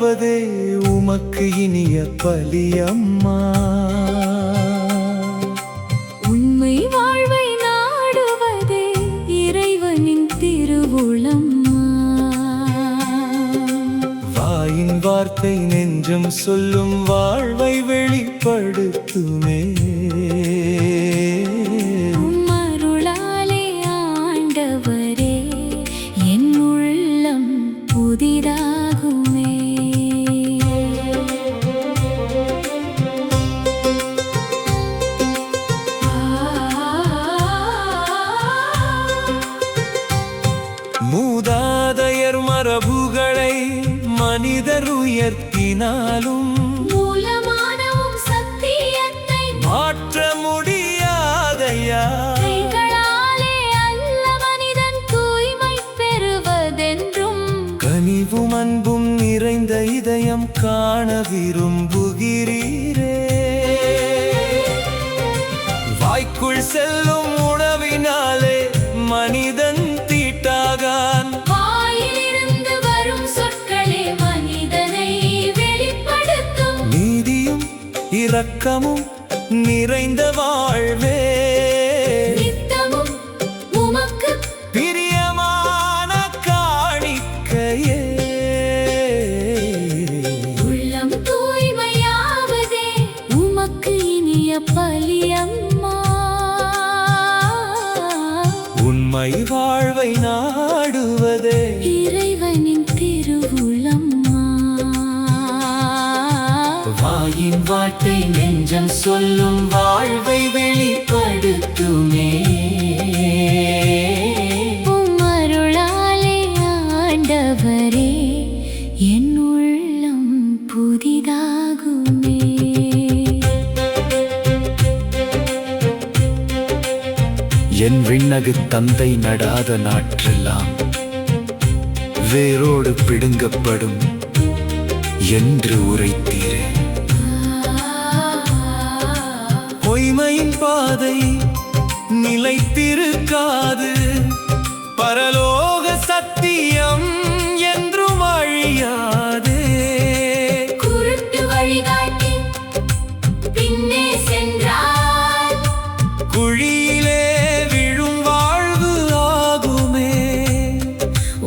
வாழ்வையாவதே உமக்கு இனிய பலியம்மா. உண்மை வாழ்வை நாடுவதே இறைவனின் திருவுளம்மா. வாயின் வார்த்தை நெஞ்சம் சொல்லும் வாழ்வை வெளிப்படுத்துமே. உம்மருளாலே ஆண்டவரே என் உள்ளம் புதிதாகுமே. மூதாதையர் மரபுகளை மனிதர் உயர்த்தினாலும் மூலமானவும் சத்தியத்தை மாற்ற முடியாதையா. கைகளாலே அல்ல மனிதன் தூய்மை பெறுவதென்றும் கனிவும் அன்பும் நிறைந்த இதயம் காண விரும்புகிறீரே. வாய்க்குள் செல்லும் உணவினாலே மனிதன் தீட்டாகான். வாயிலிருந்து வரும் சொற்களே மனிதனை வெளிப்படுத்தும். நீதியும் இரக்கமும் நிறைந்த வாழ்வே நித்தமும் உமக்கு பிரியமான காணிக்கையே. உள்ளம் தூய்மையாவதே உமக்கு இனிய பலியம்மா. உண்மை வாழ்வை நாடுவதே இறைவனின் திருவுளம்மா. வாயின் வார்த்தை நெஞ்சம் சொல்லும் வாழ்வை வெளிப்படுத்துமே. உம்மருளாலே ஆண்டவரே என் உள்ளம் புதிதாகுமே. என் விண்ணகு தந்தை நடாத நாற்றெல்லாம் வேரோடு பிடுங்கப்படும் என்று உரைத்தீரே. பொய்மையின் பாதை நிலைத்திருக்காது. பரலோக சத்தியம் என்றும் அழியாதே. குருட்டு வழிகாட்டி பின்னே சென்றால் குழியிலே விழும் வாழ்வு ஆகுமே.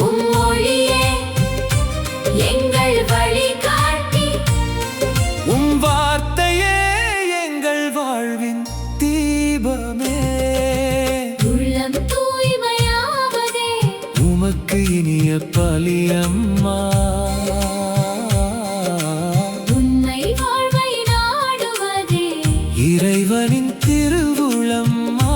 உம் மொழியே எங்கள் வழிகாட்டி. உம் வார்த்தையே எங்கள் வாழ்வின் தீபமே. உள்ளம் தூய்மையாவதே உமக்கு இனிய பலியம்மா. உண்மை வாழ்வை நாடுவதே இறைவனின் திருவுளம்மா.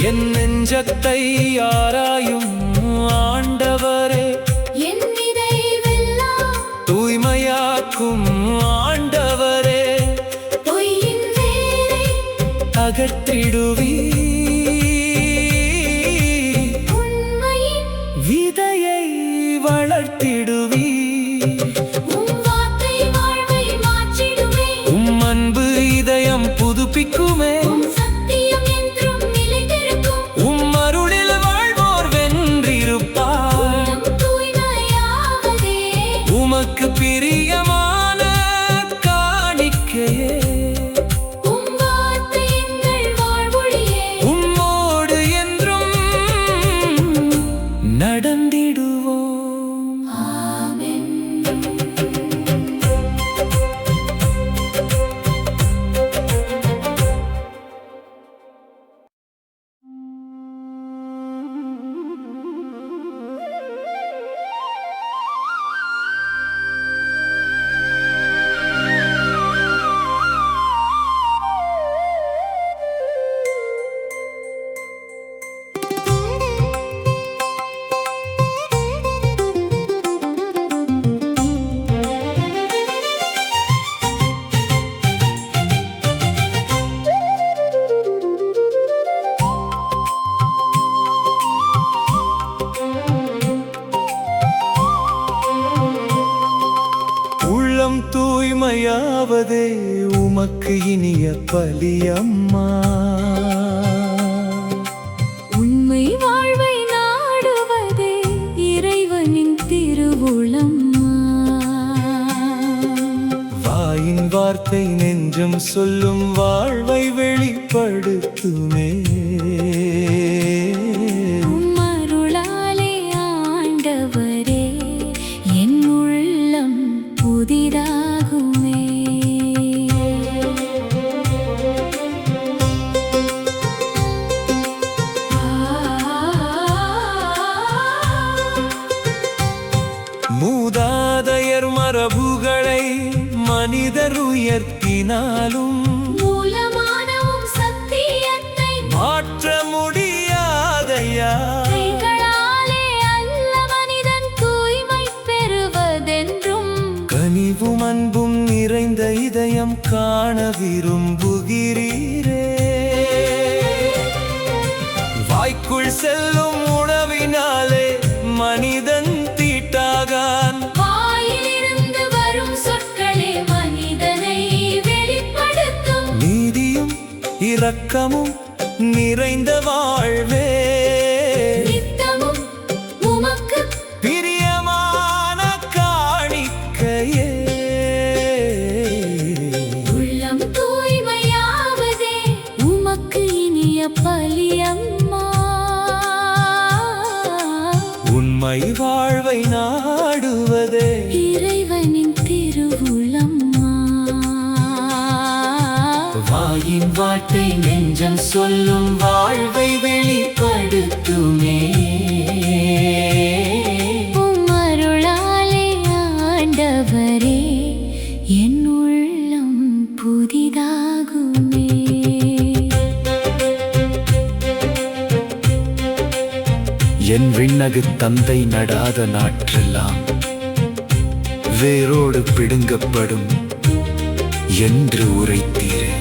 என் நெஞ்சத்தை ஆராயும் ஆண்டவரே, என் நினைவெல்லாம் தூய்மையாக்கும் ஆண்டவரே, பொய்யின் வேரை அகற்றிடுவீ. உண்மையின் விதையை வளர்த்திடுவீ. உம் வார்த்தை வாழ்வை மாற்றிடுமே. உம் அன்பு இதயம் புதுப்பிக்குமே. உம் சத்தியம் என்றும் நிலைத்திருக்கும். உம் அருளில் வாழ்வோர் வென்றிருப்பார். உள்ளம் தூய்மையாவதே உமக்கு பிரியமான காணிக்கையே. உம் வார்த்தை எங்கள் வாழ்வொளியே. தூய்மையாவதே உமக்கு இனிய பலியம்மா. உண்மை வாழ்வை நாடுவதே இறைவனின் திருவுளம்மா. வாயின் வார்த்தை நெஞ்சம் சொல்லும் வாழ்வை வெளிப்படுத்துமே. உம்மருளாலே ஆண்டவரே என் உள்ளம் புதிதாகுமே. மூதாதையர் மரபுகளை மனிதர் உயர்த்தினாலும் மூலமானவும் சத்தியத்தை மாற்ற முடியாதையா. கைகளாலே அல்ல மனிதன் தூய்மை பெறுவதென்றும் கனிவும் அன்பும் நிறைந்த இதயம் காண விரும்புகிறீரே. வாய்க்குள் செல்லும் உணவினாலே மனிதன் தீட்டாகான். வாயிலிருந்து வரும் சொற்களே மனிதனை வெளிப்படுத்தும். நீதியும் இரக்கமும் நிறைந்த வாழ்வே நித்தமும் உமக்கு பிரியமான காணிக்கையே. உள்ளம் தூய்மையாவதே உமக்கு இனிய பலியம்மா. உண்மை வாழ்வை நாடுவதே இறைவனின் திருவுளம்மா. வாயின் வார்த்தை நெஞ்சம் சொல்லும் வாழ்வை வெளிப்படுத்துமே. உம்மருளாலே ஆண்டவரே என் உள்ளம் புதிதாகுமே. என் விண்ணகு தந்தை நடாத நாற்றெல்லாம் வேரோடு பிடுங்கப்படும் என்று உரைத்தீரே.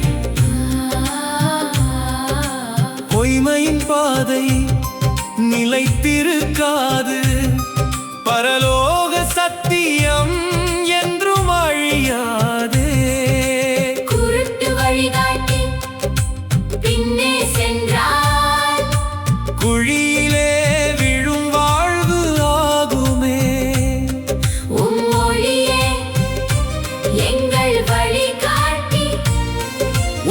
பொய்மையின் பாதை நிலைத்திருக்காது. பரலோக சத்தியம் என்றும் அழியாதே. குருட்டு வழிகாட்டி பின்னே சென்றால் குழியிலே விழும் வாழ்வு ஆகுமே. உம் ஒளியே எங்கள் வழிகாட்டி.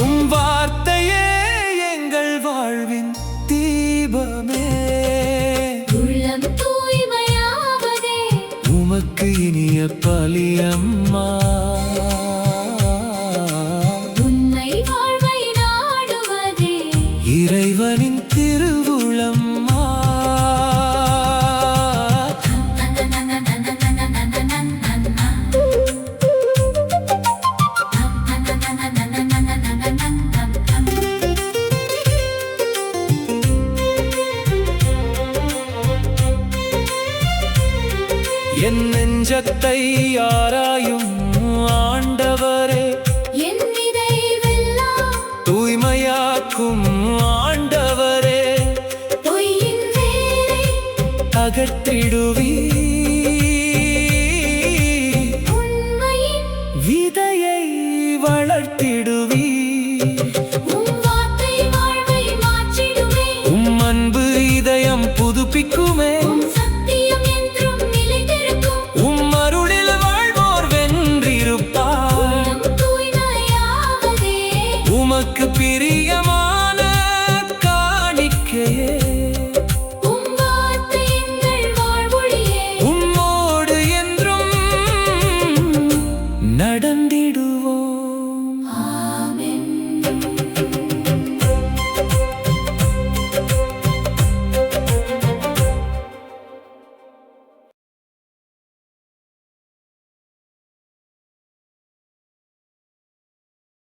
உம் வார்த்தையே எங்கள் வாழ்வின் தீபமே. உள்ளம் தூய்மையாவதே உமக்கு இனிய பலியம்மா. உண்மை வாழ்வை நாடுவதே இறைவனின் திருவுளம்மா. என் நெஞ்சத்தை ஆராயும் ஆண்டவரே, என் நினைவெல்லாம் தூய்மையாக்கும் ஆண்டவரே, பொய்யின் வேரை அகற்றிடுவீ. உண்மையின் விதையை வளர்த்திடுவீ. உம் வார்த்தை வாழ்வை மாற்றிடுமே. உம் அன்பு இதயம் புதுப்பிக்குமே. உம் சத்தியம் என்றும் நிலைத்திருக்கும். உம் அருளில் வாழ்வோர் வென்றிருப்பார். உள்ளம் தூய்மையாவதே உமக்கு பிரிய